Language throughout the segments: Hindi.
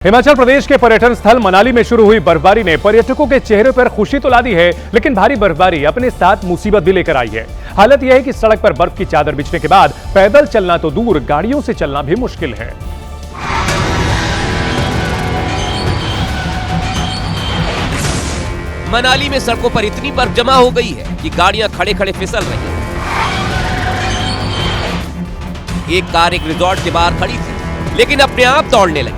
हिमाचल प्रदेश के पर्यटन स्थल मनाली में शुरू हुई बर्फबारी ने पर्यटकों के चेहरे पर खुशी तो ला दी है, लेकिन भारी बर्फबारी अपने साथ मुसीबत भी लेकर आई है। हालत यह है कि सड़क पर बर्फ की चादर बिछने के बाद पैदल चलना तो दूर, गाड़ियों से चलना भी मुश्किल है। मनाली में सड़कों पर इतनी बर्फ जमा हो गई है कि गाड़ियां खड़े खड़े फिसल रही हैं। एक कार एक रिजॉर्ट के बाहर खड़ी थी, लेकिन अपने आप दौड़ने लगी।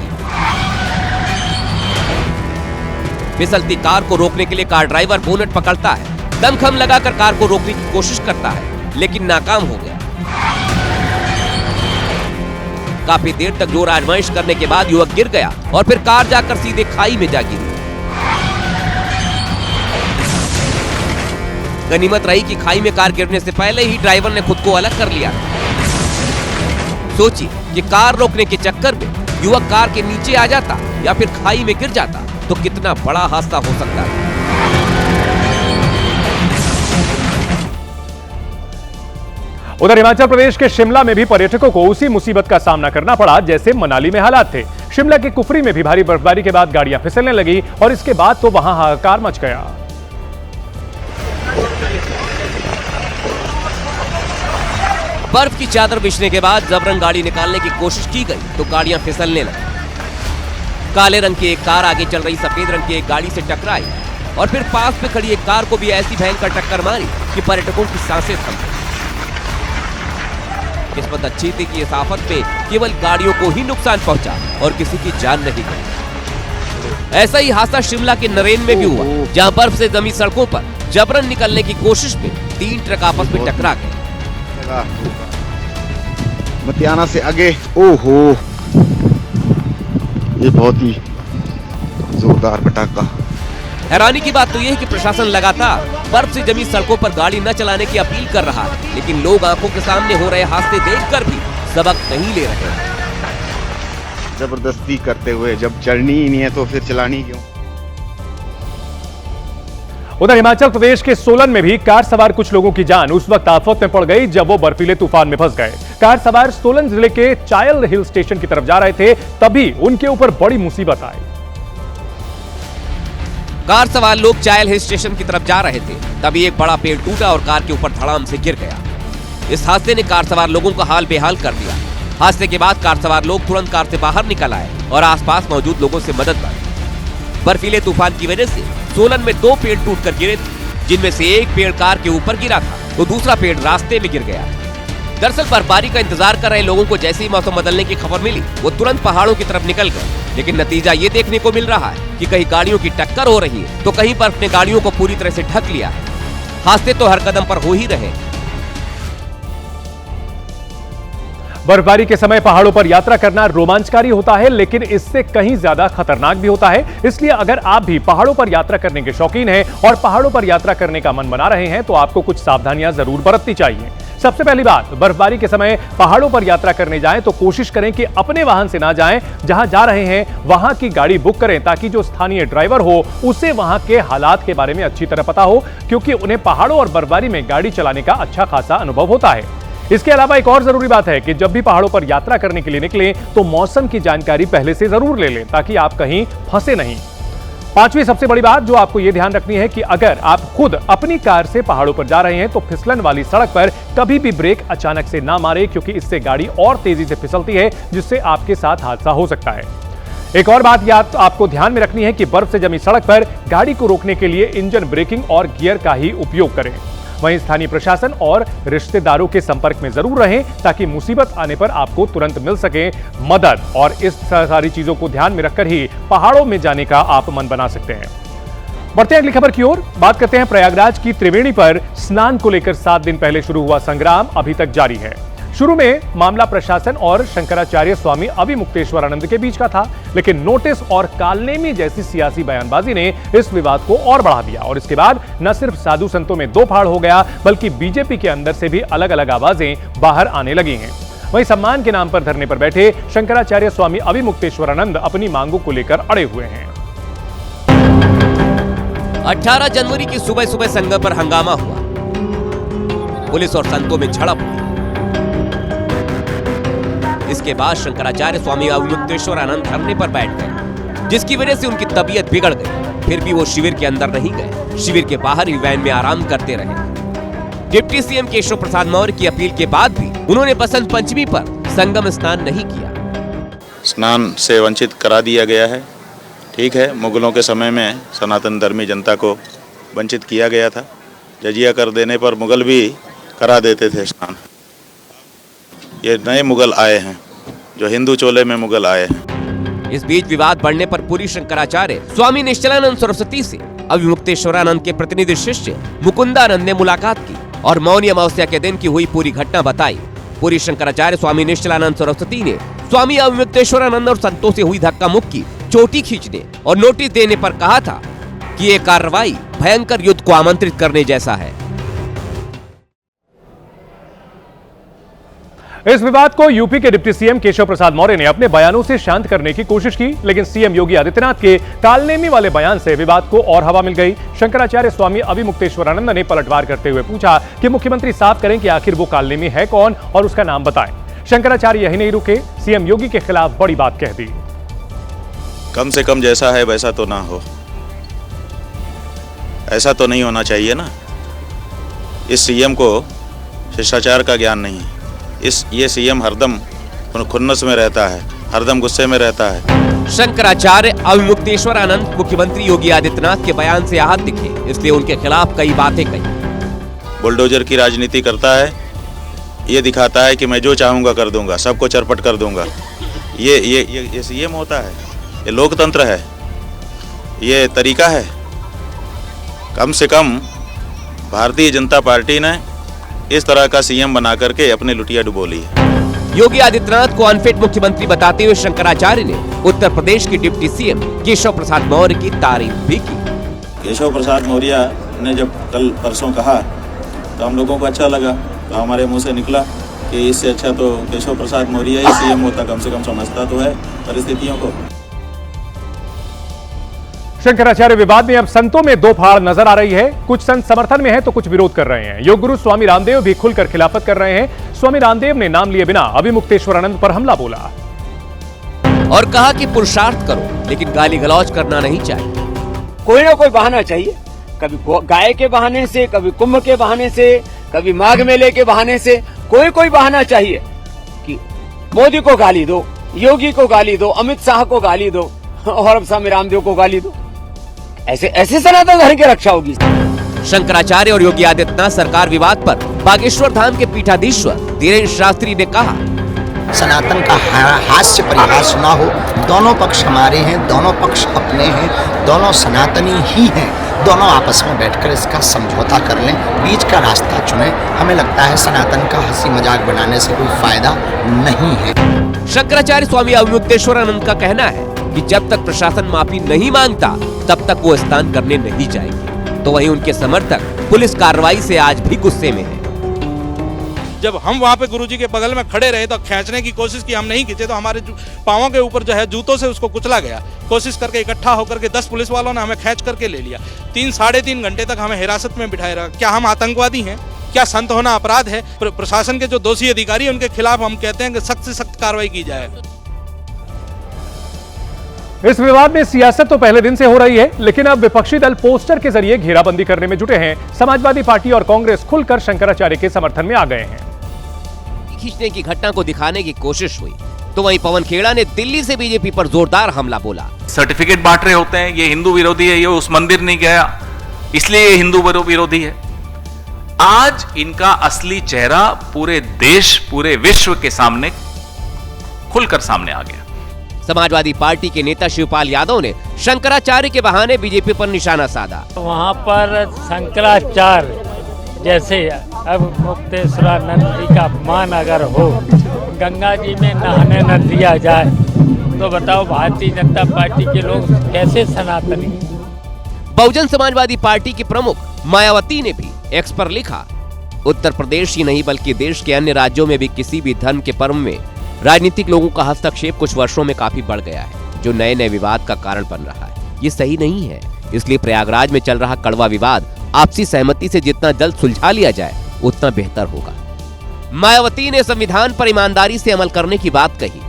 फिसलती कार को रोकने के लिए कार ड्राइवर बोनट पकड़ता है, दमखम लगाकर कार को रोकने की कोशिश करता है, लेकिन नाकाम हो गया। काफी देर तक जोर आजमाइश करने के बाद युवक गिर गया और फिर कार जाकर सीधे खाई में जा गिरी। गनीमत रही कि खाई में कार गिरने से पहले ही ड्राइवर ने खुद को अलग कर लिया। सोचिए कि कार रोकने के चक्कर में युवक कार के नीचे आ जाता या फिर खाई में गिर जाता तो कितना बड़ा हादसा हो सकता है। उधर हिमाचल प्रदेश के शिमला में भी पर्यटकों को उसी मुसीबत का सामना करना पड़ा जैसे मनाली में हालात थे। शिमला के कुफरी में भी भारी बर्फबारी के बाद गाड़ियां फिसलने लगी और इसके बाद तो वहां हाहाकार मच गया। बर्फ की चादर बिछने के बाद जबरन गाड़ी निकालने की कोशिश की गई तो गाड़ियां फिसलने लगी। काले रंग की एक कार आगे चल रही सफेद रंग की एक गाड़ी से टकराई और फिर पास में खड़ी एक कार को भी ऐसी भयंकर टक्कर मारी कि पर्यटकों की सांसें थम गईं। किस्मत अच्छी थी कि इस आफत में केवल गाड़ियों को ही नुकसान पहुंचा और किसी की जान नहीं गई। ऐसा ही हादसा शिमला के नरेन में भी हुआ, जहां बर्फ से जमी सड़कों पर जबरन निकलने की कोशिश में 3 ट्रक आपस में टकरा गए। मतियाना से आगे, ओहो, ये बहुत ही जोरदार पटाखा। हैरानी की बात तो यह है कि प्रशासन लगातार बर्फ से जमी सड़कों पर गाड़ी न चलाने की अपील कर रहा है, लेकिन लोग आंखों के सामने हो रहे हादसे देखकर भी सबक नहीं ले रहे हैं। जबरदस्ती करते हुए जब चलनी ही नहीं है तो फिर चलानी क्यों। उधर हिमाचल प्रदेश के सोलन में भी कार सवार कुछ लोगों की जान उस वक्त आफत में पड़ गई जब वो बर्फीले तूफान में फंस गए। कार सवार सोलन जिले के चायल हिल स्टेशन की तरफ जा रहे थे, तभी उनके ऊपर बड़ी मुसीबत आई। कार सवार लोग चायल हिल स्टेशन की तरफ जा रहे थे, तभी एक बड़ा पेड़ टूटा और कार के ऊपर धड़ाम से गिर गया। इस हादसे ने कार सवार लोगों का हाल बेहाल कर दिया। हादसे के बाद कार सवार लोग तुरंत कार से बाहर निकल आए और आसपास मौजूद लोगों से मदद मांगी। बर्फीले तूफान की वजह से सोलन में 2 पेड़ टूटकर गिरे थे, जिनमें से एक पेड़ कार के ऊपर गिरा था तो दूसरा पेड़ रास्ते में गिर गया। दरअसल बर्फबारी का इंतजार कर रहे लोगों को जैसे ही मौसम बदलने की खबर मिली, वो तुरंत पहाड़ों की तरफ निकल गए, लेकिन नतीजा ये देखने को मिल रहा है कि कहीं गाड़ियों की टक्कर हो रही है तो कहीं बर्फ ने गाड़ियों को पूरी तरह से ढक लिया है। हादसे तो हर कदम पर हो ही रहे। बर्फबारी के समय पहाड़ों पर यात्रा करना रोमांचकारी होता है, लेकिन इससे कहीं ज्यादा खतरनाक भी होता है। इसलिए अगर आप भी पहाड़ों पर यात्रा करने के शौकीन हैं और पहाड़ों पर यात्रा करने का मन बना रहे हैं तो आपको कुछ सावधानियां जरूर बरतनी चाहिए। सबसे पहली बात, बर्फबारी के समय पहाड़ों पर यात्रा करने जाएं तो कोशिश करें कि अपने वाहन से ना जाएं। जहां जा रहे हैं वहां की गाड़ी बुक करें ताकि जो स्थानीय ड्राइवर हो उसे वहां के हालात के बारे में अच्छी तरह पता हो, क्योंकि उन्हें पहाड़ों और बर्फबारी में गाड़ी चलाने का अच्छा खासा अनुभव होता है। इसके अलावा एक और जरूरी बात है कि जब भी पहाड़ों पर यात्रा करने के लिए निकलें तो मौसम की जानकारी पहले से जरूर ले लें ताकि आप कहीं फंसे नहीं। 5वीं सबसे बड़ी बात जो आपको यह ध्यान रखनी है कि अगर आप खुद अपनी कार से पहाड़ों पर जा रहे हैं तो फिसलन वाली सड़क पर कभी भी ब्रेक अचानक से ना मारें, क्योंकि इससे गाड़ी और तेजी से फिसलती है जिससे आपके साथ हादसा हो सकता है। एक और बात याद आपको ध्यान में रखनी है कि बर्फ से जमी सड़क पर गाड़ी को रोकने के लिए इंजन ब्रेकिंग और गियर का ही उपयोग करें। वहीं स्थानीय प्रशासन और रिश्तेदारों के संपर्क में जरूर रहें ताकि मुसीबत आने पर आपको तुरंत मिल सके मदद, और इस सारी चीजों को ध्यान में रखकर ही पहाड़ों में जाने का आप मन बना सकते हैं। बढ़ते हैं अगली खबर की ओर। बात करते हैं प्रयागराज की त्रिवेणी पर स्नान को लेकर 7 दिन पहले शुरू हुआ संग्राम अभी तक जारी है। शुरू में मामला प्रशासन और शंकराचार्य स्वामी अभिमुक्तेश्वरानंद के बीच का था, लेकिन नोटिस और कालनेमी जैसी सियासी बयानबाजी ने इस विवाद को और बढ़ा दिया और इसके बाद न सिर्फ साधु संतों में 2 फाड़ हो गया, बल्कि बीजेपी के अंदर से भी अलग अलग आवाजें बाहर आने लगी हैं। वहीं सम्मान के नाम पर धरने पर बैठे शंकराचार्य स्वामी अभिमुक्तेश्वरानंद अपनी मांगों को लेकर अड़े हुए हैं। 18 जनवरी की सुबह सुबह संगम पर हंगामा हुआ, पुलिस और संतों में झड़प हुई। इसके बाद शंकराचार्य स्वामी अभिमुक्तेश्वरानंद धरने पर बैठ गए। जिसकी वजह से उनकी तबीयत बिगड़ गई। फिर भी वो शिविर के अंदर नहीं गए, शिविर के बाहर ही वैन में आराम करते रहे। डिप्टी सीएम केशव प्रसाद मौर्य की अपील के बाद भी उन्होंने बसंत पंचमी पर संगम स्नान नहीं किया। स्नान से वंचित करा दिया गया है। ठीक है, मुगलों के समय में सनातन धर्मी जनता को वंचित किया गया था। जजिया कर देने पर मुगल भी करा देते थे स्नान। ये नए मुगल आए हैं, जो हिंदू चोले में मुगल आए हैं। इस बीच विवाद बढ़ने पर पुरी शंकराचार्य स्वामी निश्चलानंद सरस्वती से अविमुक्तेश्वरानंद के प्रतिनिधि शिष्य मुकुंदानंद ने मुलाकात की और मौनी अमावस्या के दिन की हुई पूरी घटना बताई। पुरी शंकराचार्य स्वामी निश्चलानंद सरस्वती ने स्वामी अविमुक्तेश्वरानंद और संतों से हुई धक्का मुक्की, चोटी खींचने और नोटिस देने पर कहा था कि ये कार्रवाई भयंकर युद्ध को आमंत्रित करने जैसा है। इस विवाद को यूपी के डिप्टी सीएम केशव प्रसाद मौर्य ने अपने बयानों से शांत करने की कोशिश की, लेकिन सीएम योगी आदित्यनाथ के टालनेमी वाले बयान से विवाद को और हवा मिल गई। शंकराचार्य स्वामी अविमुक्तेश्वरानंद ने पलटवार करते हुए पूछा कि मुख्यमंत्री साफ करें कि आखिर वो कालनेमी है कौन और उसका नाम बताएं। शंकराचार्य यही नहीं रुके, सीएम योगी के खिलाफ बड़ी बात कह दी। कम से कम जैसा है वैसा तो ना हो, ऐसा तो नहीं होना चाहिए ना। इस सीएम को शिष्टाचार का ज्ञान नहीं है। ये सीएम हरदम खुन्नस में रहता है, हरदम गुस्से में रहता है। शंकराचार्य अविमुक्तेश्वरानंद मुख्यमंत्री योगी आदित्यनाथ के बयान से आहत दिखे, इसलिए उनके खिलाफ कई बातें कही। बुलडोजर की राजनीति करता है, ये दिखाता है कि मैं जो चाहूंगा कर दूंगा, सबको चरपट कर दूंगा। ये सीएम होता है, ये लोकतंत्र है, ये तरीका है। कम से कम भारतीय जनता पार्टी ने इस तरह का सीएम बना करके अपनी लुटिया डुबो ली है। योगी आदित्यनाथ को अनफिट मुख्यमंत्री बताते हुए शंकराचार्य ने उत्तर प्रदेश के डिप्टी सीएम केशव प्रसाद मौर्य की तारीफ भी की। केशव प्रसाद मौर्य ने जब कल परसों कहा तो हम लोगों को अच्छा लगा, तो हमारे मुंह से निकला कि इससे अच्छा तो केशव प्रसाद मौर्य ही सीएम होता, कम से कम समझता तो है परिस्थितियों को। शंकराचार्य विवाद में अब संतों में दो फाड़ नजर आ रही है। कुछ संत समर्थन में है तो कुछ विरोध कर रहे हैं। योग गुरु स्वामी रामदेव भी खुलकर खिलाफत कर रहे हैं। स्वामी रामदेव ने नाम लिए बिना अविमुक्तेश्वरानंद पर हमला बोला और कहा कि पुरुषार्थ करो, लेकिन गाली गलौज करना नहीं चाहिए। कोई ना कोई बहाना चाहिए, कभी गाय के बहाने से, कभी कुंभ के बहाने से, कभी माघ मेले के बहाने से, कोई बहाना चाहिए कि मोदी को गाली दो, योगी को गाली दो, अमित शाह को गाली दो और अब स्वामी रामदेव को गाली दो। ऐसे सनातन धर्म की रक्षा होगी। शंकराचार्य और योगी आदित्यनाथ सरकार विवाद पर बागेश्वर धाम के पीठाधीश्वर धीरेन्द्र शास्त्री ने कहा, सनातन का हास्य परिहास ना हो। दोनों पक्ष हमारे हैं, दोनों पक्ष अपने हैं, दोनों सनातनी ही हैं। दोनों आपस में बैठकर इसका समझौता कर लें, बीच का रास्ता चुनें। हमें लगता है सनातन का हंसी मजाक बनाने से कोई फायदा नहीं है। शंकराचार्य स्वामी अविमुक्तेश्वरानंद का कहना है कि जब तक प्रशासन माफी नहीं मांगता तब तक वो स्नान करने नहीं जाएंगे। तो वहीं उनके समर्थक पुलिस कार्रवाई से आज भी गुस्से में हैं। जब हम वहाँ पे गुरुजी के बगल में खड़े रहे तो खींचने की कोशिश की, हम नहीं खींचे तो हमारे पाँवों के ऊपर जो है जूतों से उसको कुचला गया। कोशिश करके इकट्ठा होकर के 10 पुलिस वालों ने हमें खींच करके ले लिया। 3-3.5 घंटे तक हमें हिरासत में बिठाए रखा। क्या हम आतंकवादी हैं? क्या संत होना अपराध है? प्रशासन के जो दोषी अधिकारी हैं उनके खिलाफ हम कहते हैं कि सख्त से सख्त कार्रवाई की जाए। इस विवाद में सियासत तो पहले दिन से हो रही है, लेकिन अब विपक्षी दल पोस्टर के जरिए घेराबंदी करने में जुटे हैं। समाजवादी पार्टी और कांग्रेस खुलकर शंकराचार्य के समर्थन में आ गए हैं। खींचने की घटना को दिखाने की कोशिश हुई तो वहीं पवन खेड़ा ने दिल्ली से बीजेपी पर जोरदार हमला बोला। सर्टिफिकेट बांट रहे होते हैं, ये हिंदू विरोधी है, ये उस मंदिर नहीं गया इसलिए ये हिंदू विरोधी है। आज इनका असली चेहरा पूरे देश, पूरे विश्व के सामने खुलकर सामने आ गया। समाजवादी पार्टी के नेता शिवपाल यादव ने शंकराचार्य के बहाने बीजेपी पर निशाना साधा। वहाँ पर शंकराचार्य जैसे अविमुक्तेश्वरानंद जी का अपमान अगर हो, गंगा जी में नहाने न दिया जाए तो बताओ भारतीय जनता पार्टी के लोग कैसे सनातनी। बहुजन समाजवादी पार्टी की प्रमुख मायावती ने भी एक्स पर लिखा, उत्तर प्रदेश ही नहीं बल्कि देश के अन्य राज्यों में भी किसी भी धर्म के पर्व में राजनीतिक लोगों का हस्तक्षेप कुछ वर्षों में काफी बढ़ गया है, जो नए नए विवाद का कारण बन रहा है। ये सही नहीं है। इसलिए प्रयागराज में चल रहा कड़वा विवाद आपसी सहमति से जितना जल्द सुलझा लिया जाए उतना बेहतर होगा। मायावती ने संविधान पर ईमानदारी से अमल करने की बात कही।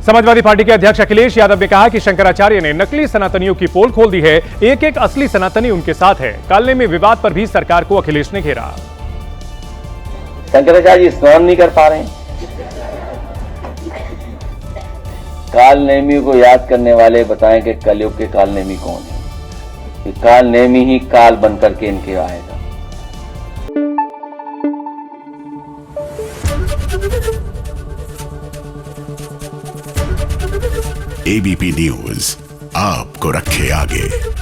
समाजवादी पार्टी के अध्यक्ष अखिलेश यादव ने कहा कि शंकराचार्य ने नकली सनातनियों की पोल खोल दी है। एक एक असली सनातनी उनके साथ है। काल नेमी विवाद पर भी सरकार को अखिलेश ने घेरा। शंकराचार्य स्मरण नहीं कर पा रहे हैं। काल नेमी को याद करने वाले बताएं कि कलयुग के काल नेमी कौन है। कि काल नेमी ही काल बनकर के इनके आएगा। एबीपी न्यूज आपको रखे आगे।